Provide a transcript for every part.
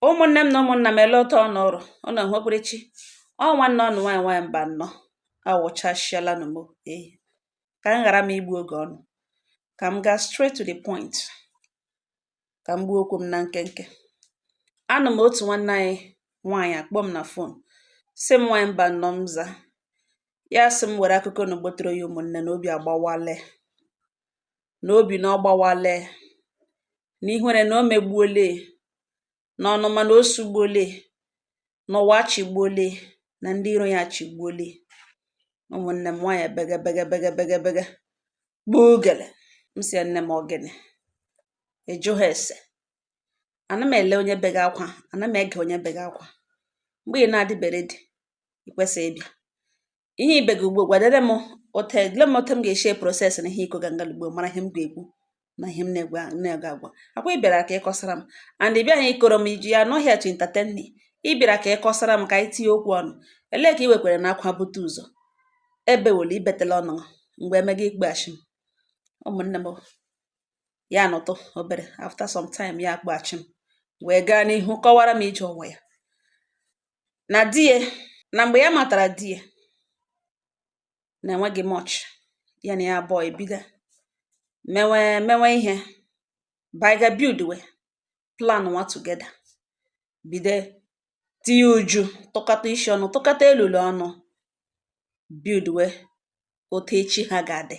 Ụmụnne m na ụmụnna m elota ọnọrụ ọnọ hụkwurichi ọ nwanne ọnụ nwaanyị mba nnọọ awụchashialanụ m ka m ghara m igbu oge ọnụ ka m gaa straight to the point ka m gbuo okwu m na nkenke. Anụ m otu nwanne anyị nwaanyị akpọ m na fon sị m nwaanyị mba nnọọ m zaa ya sị m were akụkọ na gbotere ya ụmụnne na obi agbawale na ọgbawale na ihere na o megbuole n'ọnụma na o sugbuole n'ụwa chigbuole na ndị iro ya chigbuole. Ụmụnne m nwaanyị bege gbuo gele m si ya nne m ogene eju ha ese ana m ele onye bega akwa ana m ege onye bega akwa mgbe ị na-adịbere dị ikwesị ịbịa ihe ibega ugbo gwadere m ote m ga-eshi proses na ihe iko ganga ugbo mara ihe m ga-ekwu na ihe m na-ega agwa akwa ịbịara ka ịkọsara m and ịbịa ha ikoro m iji ya no here to entertain me ịbịara ka ịkọsara m ka anyị tinye okwu ọnụ elee ka i wekwere na akwa bute ụzọ ebe wole ibetela ọnụ mgbe emega ikpeachi m. Ụmụnne m ya nọtụ obere after some time ya akpọghachi m wee gaa n'ihu kọwara m ije ụwa ya na die na mgbe ya matara die na enweghị much ya na ya abụọ ebido mewe ihe baiga build we plan nwa together bido tinye uju tụkọta isi ọnụ tụkọta elulu ọnụ build we otu echi ha ga-adị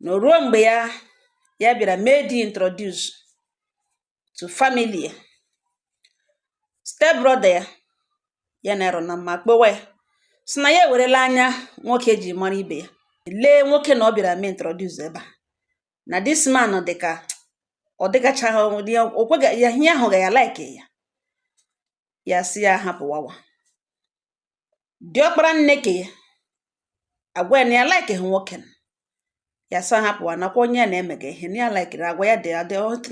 na ruo mgbe ya bịara mee di introduce to family step brother ya na ero na mma kpowe ya si na ya ewerela anya nwoke ji mara ibe ya lee nwoke na ọ bịara mee introduce ebe a na this man dịka ọ dịgacha okwega ya ihe ahụ ga ya like ya si ya hapụ wawa diọkpara nneke ya agwa na ya like nwoke ya sa hapụ nakwa onye na-emega ihe na ya like agwa ya dị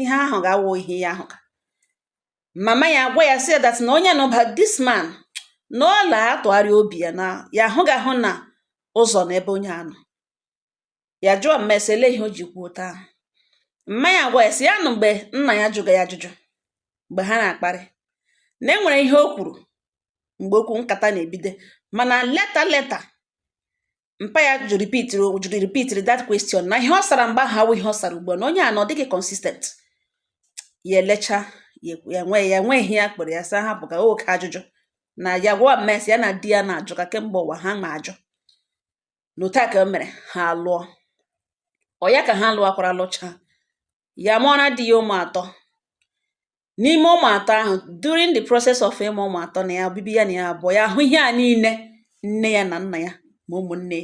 ihe ahụ ga-awụ ihe ya ahụ ka mama ya agwa ya si that na onye nọba this man na ọ na-atụgharị obi ya na ya ahụ ga-ahụ na ụzọ na ebe onye anọ ya jụọ mmesele ihe o ji kwuo taa mma ya agwa ya si ya nụ mgbe nna ya jụga ya ajụjụ mgbe ha na-akparị na enwere ihe o kwuru mgbe okwu nkata na-ebido mana leta mpa ya jụrụ repeat that question na ihe ọ sara mgbe ahụ awụ ihe ọ sara ugbo na onye a na ọ dịghị consistent ya elecha ya nwe ihe ya kpọrọ ya sa hapụ ka oke ajụjụ na ya gwa mmesi ya na di ya na-ajụ ka kemgbe ụwa ha ma ajụ n'otu a ka o mere ha lụọ ọ ya ka ha lụọkwara lụcha ya mụọra di ya ụmụ atọ n'ime ụmụ atọ ahụ during the process of ịmụ ụmụ atọ na ya obibi ya na ya abụọ ya ahụ ihe a niile nne ya na nna ya ma ụmụnne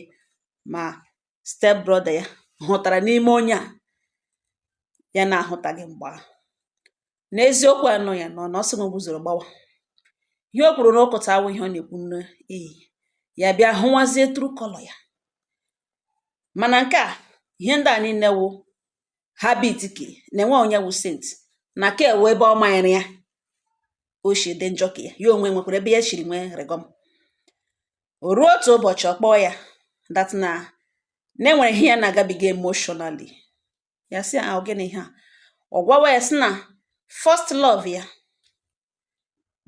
ma step brother ya hụtara n'ime onye a ya na-ahụtaghị mgbe ahụ n'eziokwu anọ ya nọ na ọsị m guzoro gbawa ihe o kwuru na ụkọta awụ ihe ọ na-ekwu n'iyi ya bịa hụwazie true color ya mana nke a ihe ndị a niile wụ habit ka na-enwe onye wụ saint na ka ewe ebe ọ manyere ya o shi dị njọ ka ya onwe nwekwara ebe ya shiri nwee regọm o ruo otu ụbọchị ọ kpọọ ya that na enwere ihe ya na-agabiga emotionally ya sị gịnị ihe a ọ gwawa ya sị na first love ya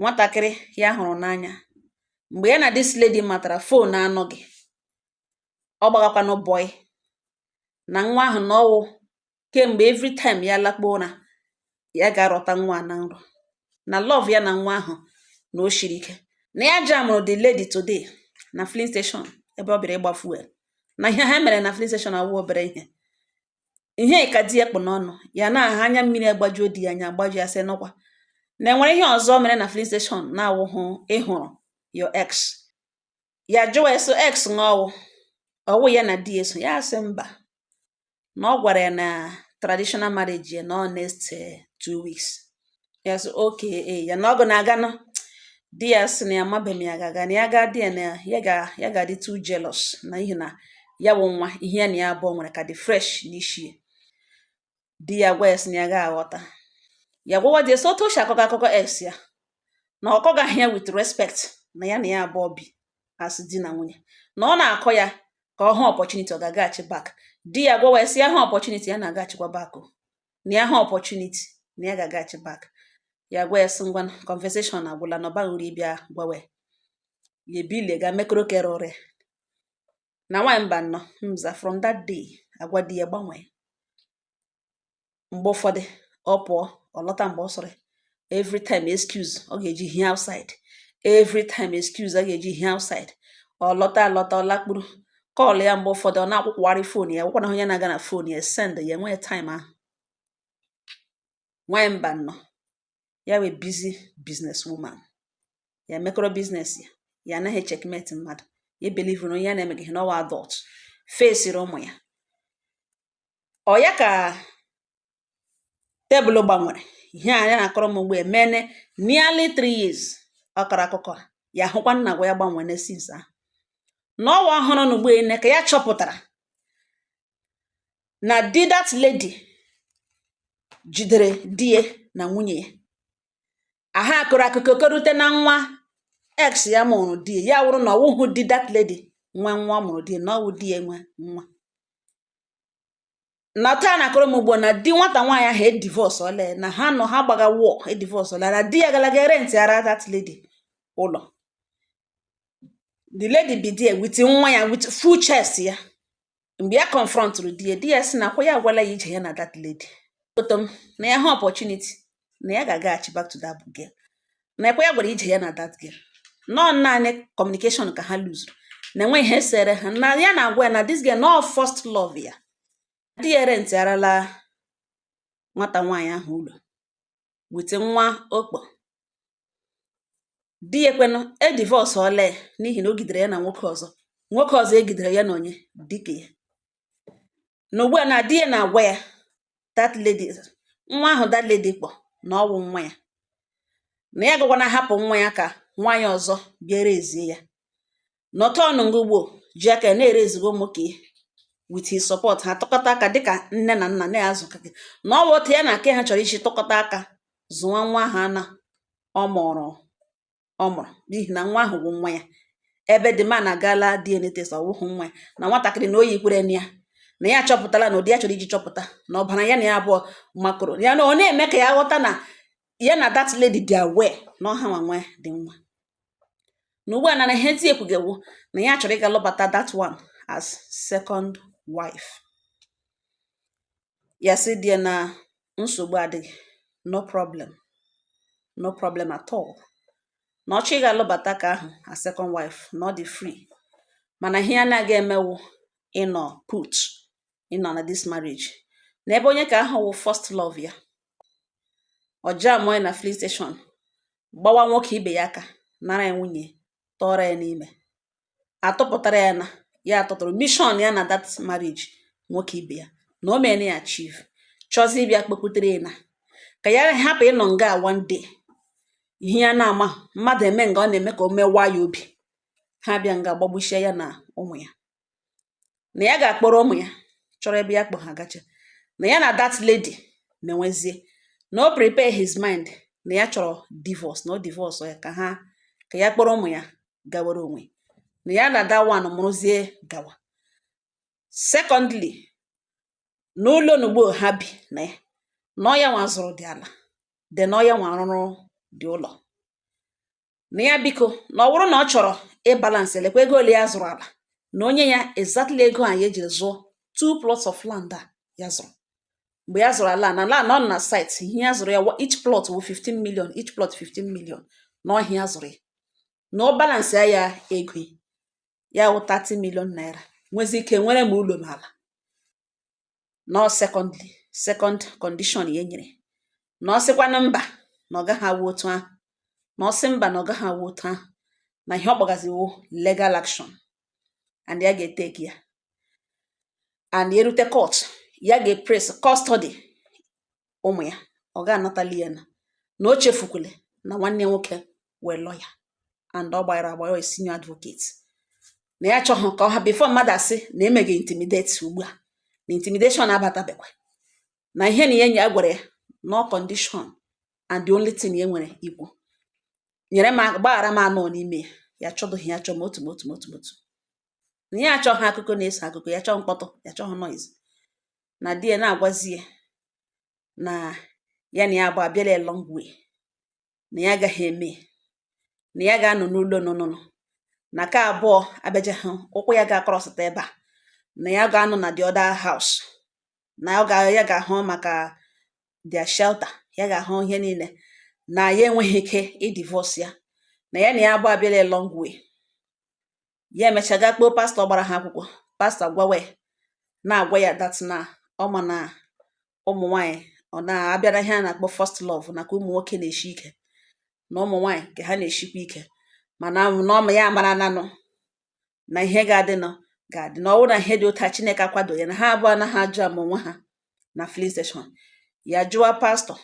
nwatakịrị ya hụrụ n'anya mgbe ya na this lady matara phone anọghị ọ gbagakwanụ boy na nwa ahụ na ọwụ kemgbe every time ya lakpuo ụra ya ga-arọta nwa na nrọ na love ya na nwa ahụ na o shiri ike na ya jamụrụ the lady today na filling station ebe ọ bịara ịgba fuel na ihe ha mere na filling station awụ obere ihe ka di ya kpụ n'ọnụ ya na-aha anya mmiri agbajuo di ya anya agbaju ya sị n'ọkwa na enwere ihe ọzọ mere na filling station na-awụhụ ịhụrụ your ex ya jụwa eso ex ọwụ ya na di eso ya sị mba na ọ gwara ya na traditional marriage ya na next 2 weeks ya sị okay ya na ọgụ na-aga di ya sị na ya mabe m ya ga-aga na ya ga di ya na ya ga-adị too jealous na ihe na ya wụ nwa ihe ya na ya abụọ nwere ka dị fresh n'isi di ya gwa ya sị na ya ga-aghọta ya gwawa di so otu akụkọ ex ya na ọ kọgaghị ya with respect na ya abụọ bi as di na nwunye na ọ na-akọ ya ka ọ hụ opportunity ọ ga-agaghachi back di ya gwawa ya sị ya hụ opportunity ya na-agaghachikwa back na ya hụ opportunity na ya ga-agaghachi back ya gwa ya sị ngwa conversation agwụla na ọ baghị uru ịbịa gwawe ya ebile ga mekọrọ kere ụrị na nwaanyị mba nnọọ mza from that day agwa di ya gbanwee. Mgbe ụfọdụ ọ pụọ ọ lọta mgbe ọ sọrọ every time excuse ọ ga-eji hie outside, every time excuse ọ ga-eji hie outside, ọ lọta ọ lakpuru kọọlụ ya mgbe ụfọdụ ọ na-akwụkwọgharị fon ya gwụkwa na onye na-aga na fon ya send ya enweghị time ahụ. Nwaanyị mba nnọọ ya wee busy business woman, ya mekọrọ business ya anaghị checkmate mmadụ, ya believe na onye ya na-emeghị ihe n'ọwa adult fesiri ụmụ ya. Ọ ya ka tebụl gbanwere ihe a ya na-akọrọ m mgbe emene nearly 3 years ọ kọrọ akụkọ ya hụkwa nna gwa ya gbanwere since ahụ. N'ọnwa ọhụrụ na ugbo ene ka ya chọpụtara na di that lady jidere di ya na nwunye ya. Aha akụrụ akụkọ korute na nwa ex ya mụrụ di ya wụrụ na ọwụhụ di that lady nwa mụrụ di na ọwụ di ya nwe nwa. Na taa na-akọrọ m ugbo na di nwata nwaanyị ahụ edivorce ole na ha nọ ha gbaga war edivorce ole na di ya galaga rent ara that lady ụlọ. The lady be there with nwa ya with full chest ya. Mgbe ya confrontụrụ di ya sị na kwa ya agwala ya ije ya na that lady. Otom na ya ha opportunity na ya ga-agaghachi back to that girl. Na kwa ya gwara ije ya na that girl. Nọ naanị communication ka ha lose. Na enwe ihe sere ha na ya na-agwa ya na this girl no first love ya. Di ya rent arala nwata nwaanyị ahụ ụlọ with nwa okpo. Di ya kwenu divorce ole n'ihi na o gidere ya na nwoke ọzọ egidere ya na onye dike ya. Na ugbu a na di ya na-agwa ya that lady nwa ahụ that lady kpọ na ọwụ nwa ya, na ya gakwana hapụ nwa ya ka nwaanyị ọzọ bịara ezie ya. Nọtọ ọnụ ngụ ugbo ji aka na-erezigo nwoke with his support ha tụkọta aka dịka nne na nna na-azụ gị na ọ wụta ya na ake ha chọrọ isi tụkọta aka zụwa nwa ha na ọ mụrụ n'ihi na nwa ahụ bụ nwa ya. Ebe dị ma na gala DNA test ọwụhụ nwa ya na nwatakịrị na oyi kwere na ya chọpụtala na ụdị ya chọrọ iji chọpụta na ọbara ya na ya abụọ makoro ya na ọ na-eme ka ya ghọta na ya na that lady dị aware na ọha nwa ya dị nwa. Na ugbu a na ihe ti ekwugewu na ya chọrọ ịga lụbata that one as second wife. Ya sị di na nsogbu adịghị, no problem at all. Na ọ chọ ịga lụbata ka ahụ as second wife na ọ dị free, mana ihe anaghị emewu ịnọ na this marriage na ebe onye ka ahụ wụ first love ya. Ọja mụọ na fleet station gbawa nwoke ibe ya aka nara ya nwunye tọrọ ya n'ime, atụpụtara ya na ya atụtụrụ mission ya na that marriage nwoke ibe ya na o mere ya achieve chọzi ịbịa kpekwutere ya na ka ya hapụ ịnọ nga one day ihe ya na-ama mmadụ eme nga ọ na-eme ka o mewa ya obi ha bịa nga gbagbuchie ya na ụmụ ya. Na ya ga-akpọrọ ụmụ ya chọrọ ebe ya kpọ ha gacha na ya na that lady menwezie na o prepare his mind na ya chọrọ divorce na o divorce ya ka ya kpọrọ ụmụ ya gawara onwe na ya na that one mụrụzie gawa. Secondly, n'ụlọ n'ugbo ha bi na ya na ọya nwa zụrụ dị ala dị na ọya nwa rụrụ dị ụlọ. Na ya biko na ọ bụrụ na ọ chọrọ ịbalance elekwa ego ole ya zụrụ ala na onye ya exactly ego a ya ejiri zụọ 2 plots of land a ya zụrụ. Mgbe ya zụrụ ala na nọ na site ihe ya zụrụ ya each plot wụ 15 million, each plot 15 million na ọhịa ya zụrụ ya na ọ balance ya ego ya wụ 30 million naira nwezi ike nwere m ụlọ n'ala. No second condition ya nyere na ọ sịkwa na mba na ọ gaghị awụ otu ahụ, na ọ sị mba na ọ gaghị awụ otu ahụ na ihe ọ kpọgaziwo legal action and ya ga-eteki ya and erute court ya ga-press custody ụmụ ya ọ ga-anatali ya na o chefukwule na nwanne nwoke wee lawyer and ọ gbara senior advocate na ya chọhụ ka ọ ha before mmadụ asị na emeghị intimidate ugbu a na intimidation abatabekwa na ihe na enyi ya gwara ya no condition and the only thing ya nwere ikwu nyere m gbaghara m anọ n'ime ya chọdụghị ya chọ m otu na ya achọghị akụkọ na-eso akụkọ ya chọọ mkpọtụ ya chọghị noise na di ya na-agwazi ya na ya na ya bụ abịala long way na ya agaghị eme na ya ga-anọ n'ụlọ nụnụnụ na ka abụọ abịaje hụ ụkwụ ya ga-akọrọsịta ebe a na ya ga-anọ na the other house na ya ga-ahụ maka their shelter, ya ga-ahụ ihe niile na ya enweghị ike ịdivorce ya na ya abụọ abịala a long way. Ya emechaga kpoo pastọ gbara ha akwụkwọ, pastọ gwawe na-agwa ya that na ọma na ụmụ nwanyị ọ na-abịara ihe a na-akpọ first love na ka ụmụ nwoke na-eshi ike na ụmụ nwanyị nke ha na-eshikwa ike mana ọma ya mara nanụ na ihe ga-adị na ọwụ na ihe dị ụta Chineke akwado ya na ha abụọ anaghị ajụ ama onwe ha na filling station. Ya jụwa pastọ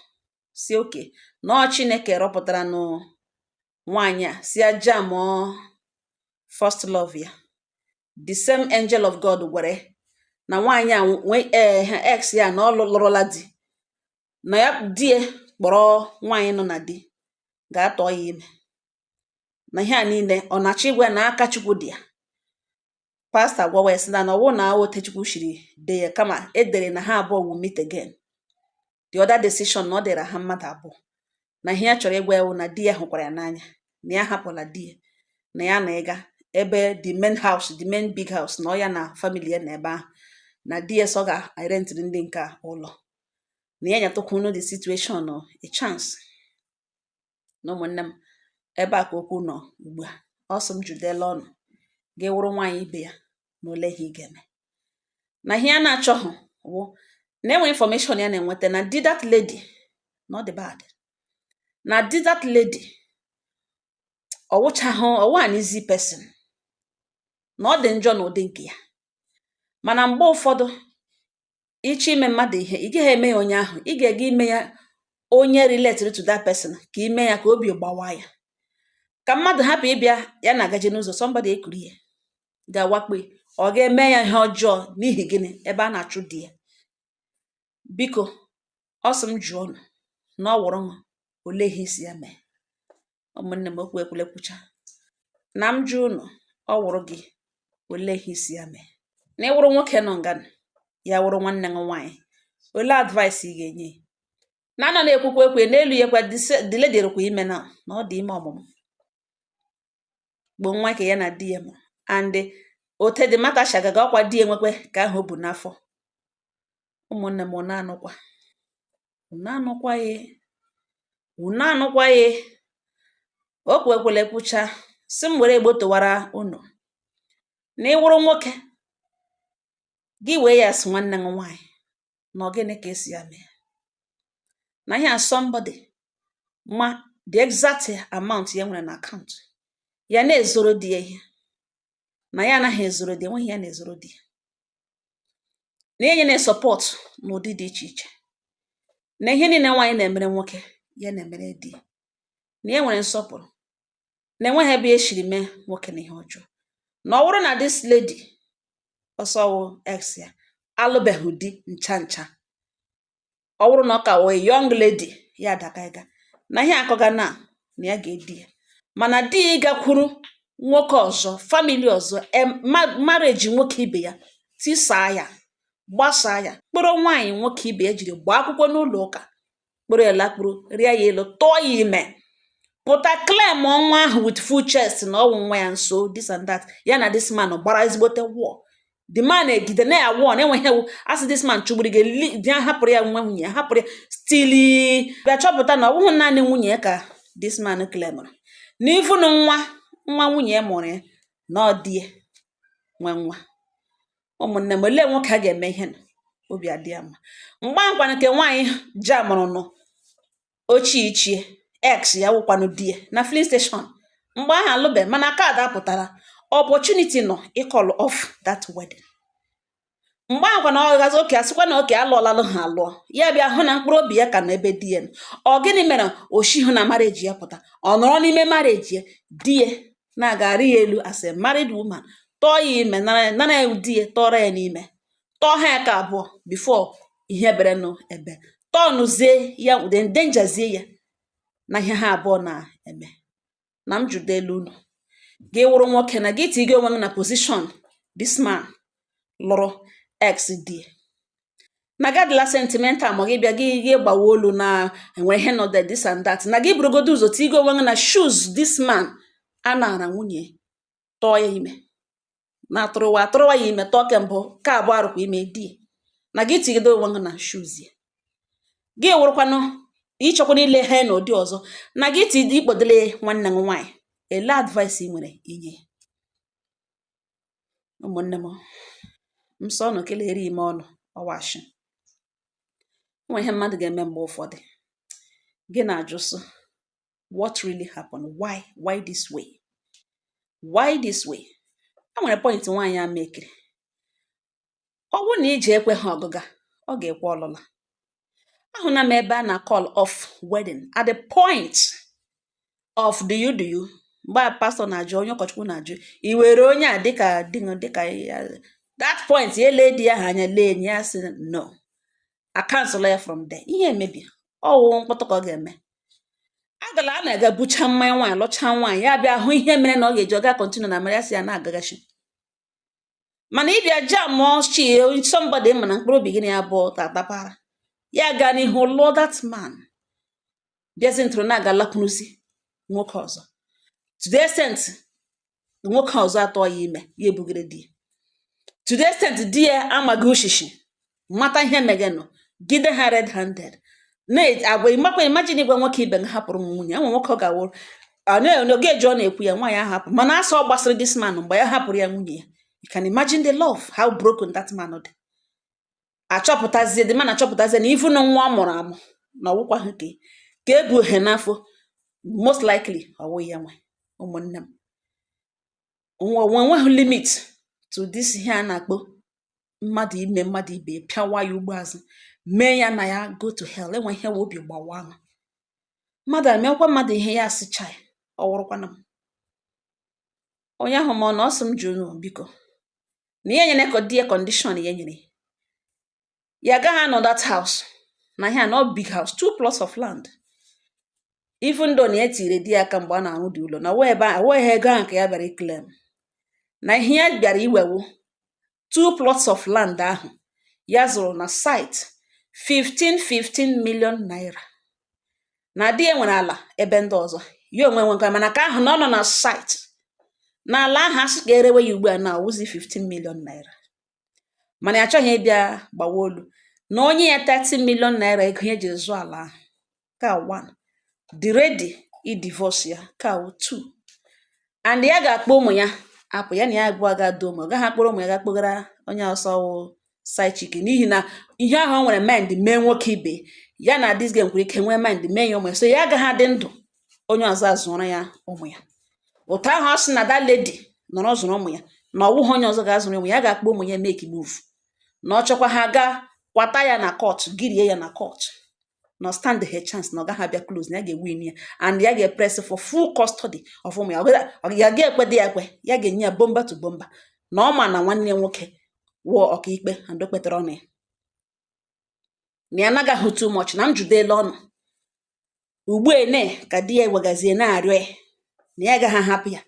si oke na ọ Chineke rọpụtara nụ nwaanyị a si aja mụọ first love ya. The same angel of God gwere na nwaanyị a ex ya na ọ lụrụla di na ya di kpọrọ nwaanyị nọ na di ga-atọ ya ime na ihe a niile ọ na-achọ igwe na aka Chukwu dị ya. Pastọ agwawa ya sị na ọwụ na ote Chukwu shiri dee ya kama edere na ha abụọ will meet again. The other decision na ọ dịra ha mmadụ abụọ na ihe ya chọrọ ịgwa ya wụ na di ya hụkwara ya n'anya na ya hapụla di ya na ya na ịga ebe the main house, the main big house na ọ ya na family ya na ebe ahụ na di ya so ga-erentịrị ndị nke ụlọ na ya nyatụkwunu the situation a chance. Na ụmụnne m ebe a ka okwu nọ ugbu a, ọ sị m judela ọnụ gị wụrụ nwaanyị ibe ya na ole ihe ị ga-eme na ihe a na-achọghị wụ na enwe information ya na-enweta na di that lady not the bad na di that lady ọwụ an easy person na ọ dị njọ na ụdị nke ya mana mgbe ụfọdụ ịchọ ime mmadụ ihe ị gaghị eme ya onye ahụ, ị ga-ega ime ya onye related to that person ka ime ya ka obi gbawa ya ka mmadụ hapụ ịbịa ya na-agaje n'ụzọ somebody ekuru ya ga-awakpe ọ ga-eme ya ihe ọjọọ n'ihi gịnị ebe a na-achụ di ya. Biko ọ sị m jụọ unu na ọ wụrụ nwa ole ihe isi ya mee. Ụmụnne m okwu ekwule kwucha na m jụ unu ọ wụrụ gị ole ihe isi ya mee na ịwụrụ nwoke nọ nga ya wụrụ nwanne gị nwaanyị ole advice ị ga-enye na anọ na-ekwukwa ekwe n'elu ya kwa dile dịrịkwa ime na ọ dị ime ọmụmụ gbo nwa ke ya na di ya mụ and ote dị mata shagaga ọkwa di enwekwe ka ahụ o bu n'afọ. Ụmụnne m unu anụkwa ya okwu ekwele kwucha si m were egbo towara unu na ịwụrụ nwoke gị wee ya sị nwanne gị nwaanyị na ogene ka esi ya mee na ihe somebody ma the exact amount ya nwere na akaụntụ ya na-ezoro di ya ihe na ya anaghị ezoro di enweghị ya na-ezoro di ya na enye na-esọpọt n'ụdị dị iche iche na ihe niile nwaanyị na-emere nwoke ya na-emere di na ya nwere nsọpụrụ na enweghị ebe e shiri mee nwoke na ihe ọjọọ na ọ bụrụ na this lady ọsọwụ ex ya alụbeghị di ncha ọ bụrụ na ọ ka wee young lady ya adakaiga na ihe akọga na ya ga-edi ya mana di ya gakwuru nwoke ọzọ famili ọzọ marriage nwoke ibe ya tisaa ya gbasaa ya kpụrụ nwaanyị nwoke ibe ya jiri gbaa akwụkwọ n'ụlọ ụka kpụrụ ya lakpụrụ rịa ya elu tọọ ya ime pụta claim ọnwa ahụ with full chest na ọnwụ nwa ya nso this and that ya na this man gbara ezigbote war. The man egide na ya war na-enweghị ewu asị this man chụgburu gị di hapụrụ ya nwa nwunye ya hapụrụ ya stili bịa chọpụta na ọ bụghị naanị nwunye ya ka this man claimụrụ na ifunu nwa nwunye ya mụrụ ya na ọ dị nwe nwa. Ụmụnne m ole nwoke a ga-eme ihe na obi adị ya mma mgbe nkwana nke nwaanyị ja mụrụ nụ ochie ichie ex ya wụkwanụ di ya na filling station mgbe ahụ alụbe mana kaadị apụtara opportunity nọ ịkọlụ off that wedding. Mgbe ahụ kwana ọ gazi oke asịkwa na oke alụọlalụ ha alụọ ya bịa hụ na mkpụrụ obi ya ka nọ ebe di ya ọ gịnị mere oshi hụ na marriage ya pụta ọ nọrọ n'ime marriage ya di ya na-agarị ya elu as a married woman tọọ ya ime nara ya di ya tọrọ ya n'ime tọọ ha ya ka abụọ before ihe bere nụ ebe tọnụzie ya ude ndenjazie ya na ihe ha abụọ na-eme. Na m jụrụ elu unu gị wụrụ nwoke na gị tige onwe gị na position this man lụrụ ex di na gị adịla sentimental ma gị bịa gị gbawa olu na enwere ihe nọ there this and that na gị burugodo ụzọ tigo onwe gị na shoes this man a nara nwunye tọọ ya ime na atụrụwa ya ime tọọ kembụ ka abụọ arụkwa ime di na gị tigido onwe gị na shoes ya gị wụrụkwanụ ịchọkwana ile ha n'ụdị ọzọ na gị ti ikpodele nwanne m nwaanyị ele advice ị nwere inye ụmụnne m sọ ọnụ kelere ime ọnụ ọwashi nwe ihe mmadụ ga-eme mgbe ụfọdụ gị na-ajụ sị what really happened why this way a nwere point nwaanyị a mekiri ọ bụrụ na iji ekwe ha ọgụga ọ ga-ekwe ọlụla ahụna m ebe a na call off wedding at the point of do you mgbe a pastor na-ajụ onye ụkọchukwu na-ajụ i were onye a dịka that point ya lee di ya ha anya lee enyi ya sị no I cancel ya from there ihe emebi ọwụ mkpọtụ ka ọ ga-eme agala a na-aga bucha mmanya nwaanyị lụcha nwaanyị ya bịa hụ ihe mere na ọ ga-eji ọga kontinu na mara ya si ya na-agagachi mana ịbịa jam chi somebody ma na mkpụrụ obi gị na ya bụ tatapara ya gaa n'ihu lụọ that man bịazi ntụrụ na-aga lakwunuzi nwoke ọzọ to the extent nwoke ọzọ atọ ya ime ya ebugere di to the extent di ya amaghị ushishi mata ihe megenụ gide ha red handed na-agwa ịmakwa imagine igwe nwoke ibe nga hapụrụ m nwunye enwe nwoke ọ ga-awụrụ n'oge eji ọ na-ekwu ya nwaanyị ahụ hapụ mana asọ ọ gbasịrị this man mgbe ya hapụrụ ya nwunye ya you can imagine the love how broken that man dị achọpụtazie dị mana achọpụtazie na ifu na nwa ọ mụrụ amụ na ọwụkwa ha ka ebu ohe n'afọ most likely ọwụ ya nwe ụmụnne m nweghị limit to this ihe a na-akpọ mmadụ ime mmadụ ibe pịawa ya ugbo azụ mee ya na ya go to hell enwe ihe wa obi gbawa ahụ mmadụ amekwa mmadụ ihe ya asịcha ya ọ wụrụkwana m onye ahụ ma ọ na ọsọ m jụrụ biko na ihe nyere ka die condition ya nyere ya agaghị anọ that house na ihe anọ big house 2 plots of land even though na ya tiri di aka mgbe a na-arụ dị ụlọ na wee ego ahụ ka ya bịara iklem na ihe ya bịara iwewu 2 plots of land ahụ ya zụrụ na site 15 million naira na di nwere ala ebe ndị ọzọ ya onwe nwekwa mana ka ahụ na ọ nọ na site na ala ahụ asị ga-erewe ya ugbu a na awụzi 15 million naira mana ya achọghị ịbịa gbawa olu na onye ya 30 million naira ego ya ji zụọ ala ahụ ka 1 dị ready i-divorce ya ka 2 and ya ga-akpọ ụmụ ya apụ ya na ya abụọ ga-adọ ụmụ ọ gaghị akpọrọ ụmụ ya ga-akpọgara onye ọsọ side chick n'ihi na ihe ahụ o nwere mind mee nwoke ibe ya na this game nwere ike nwee mind mee ya ụmụ ya so ya agaghị adị ndụ onye ọzọ azụrụ ya ụmụ ya ụtọ ahụ ọ sị na that lady nọrọ zụrụ ụmụ ya na ọwụghị onye ọzọ ga-azụrụ ụmụ ya ga-akpọ ụmụ ya make move na ọ chọkwa ha gaa kwata ya na court girie ya na court na stand her chance na ọ gaghị abịa close na ya ga-ewin ya and ya ga-press for full custody of ụmụ ya ga-ekpede ya ekpe ya ga-enye ya bomba to bomba na ọ ma na nwanne nwoke wụọ ọkaikpe and o kpetara ọnụ ya na ya anaghị too much na m judela ọnụ ugbu ene ka di ya wegazie na-arịọ ya na ya agaghị ahapụ ya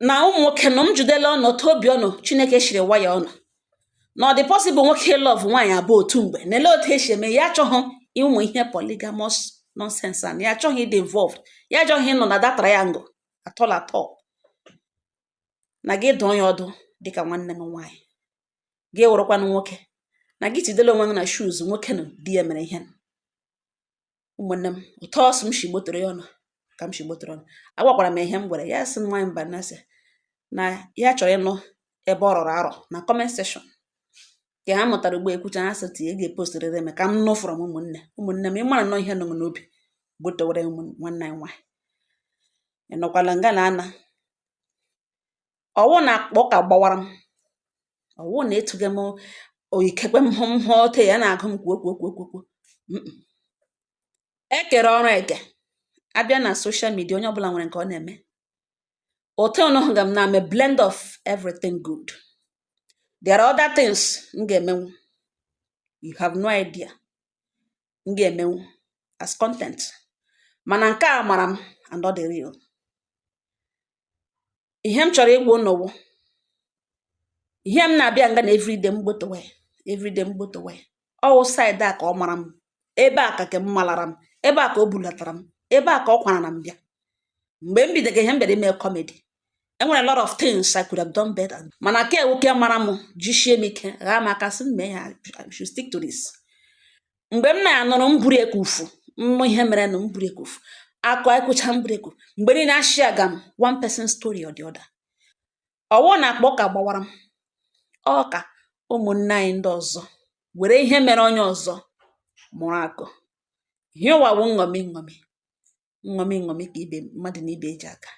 na ụmụ nwoke nọ m judela ọnụ otu obi ọnụ Chineke shiri wa ya ọnụ na ọ dị possible nwoke love nwaanyị abụọ otu mgbe na ele otu esi eme ya achọghị ịmụ ihe polygamous nonsense and ya achọghị ịdị involved ya achọghị ịnọ na that triangle atọ na gị dụọ ya ọdụ dịka nwanne m nwaanyị gị wụrụkwanụ nwoke na gị tidela onwe gị na shoes nwoke na di ya mere ihe ụmụnne m ụtọ ọsọ m shigbotoro ya ọnụ ka m shigbotoro ọnụ agwakwara m ihe m gwara ya sị nwaanyị mba nasị na ya chọrọ ịnụ ebe ọ rọrọ arọ na comment section ka ha mụtara ugbo ekwucha ha sị tie ga-eposterere m ka m nụ from ụmụnne m ịmara nọ ihe nọ n'obi gbotowere nwanne anyị nwaanyị ịnọkwala nga na ana ọwụ na akpọ ka gbawara m ọwụ na etuge m oyikekwe m hụ ote ya na-agụ m kwuo ekere ọrụ eke abịa na social media onye ọbụla nwere nke ọ na-eme ote ọnụhụ ga m na-ame blend of everything good. There are other things m ga-emenwu you have no idea m ga-emenwu as content mana nke a mara m and ọ dị real. Ihe m chọrọ ịgwa ụnụ ihe m na-abịa nga na everyday m gbotowe ọwụ side a ka ọ mara m, ebe a ka m malara m, ebe a ka o bulatara m, ebe a ka ọ kwarana m bịa. Mgbe m bidoro ihe m bịara ime comedy, enwere a lot of things I could have done better, mana ke nwoke mara m jisie m ike ghaa m aka sị m mee ya, I should stick to this. Mgbe m na-anụrụ m buru ekufu, mmụ ihe mere na m buru ekufu, akụ ekwucha m buru ekufu, mgbe niile ashia ga m one person story or the other. Ọwụ na akpa ụka gbawara m, ọ ka ụmụnne anyị ndị ọzọ were ihe mere onye ọzọ mụrụ akọ. Ihe ụwa wụ nṅomi nṅomi nṅomi nṅomi ka ibe mmadụ na ibe eji aka.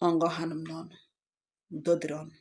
Ọ ngọ ha nụ m n'ọnụ. Udo dịrị ọnụ.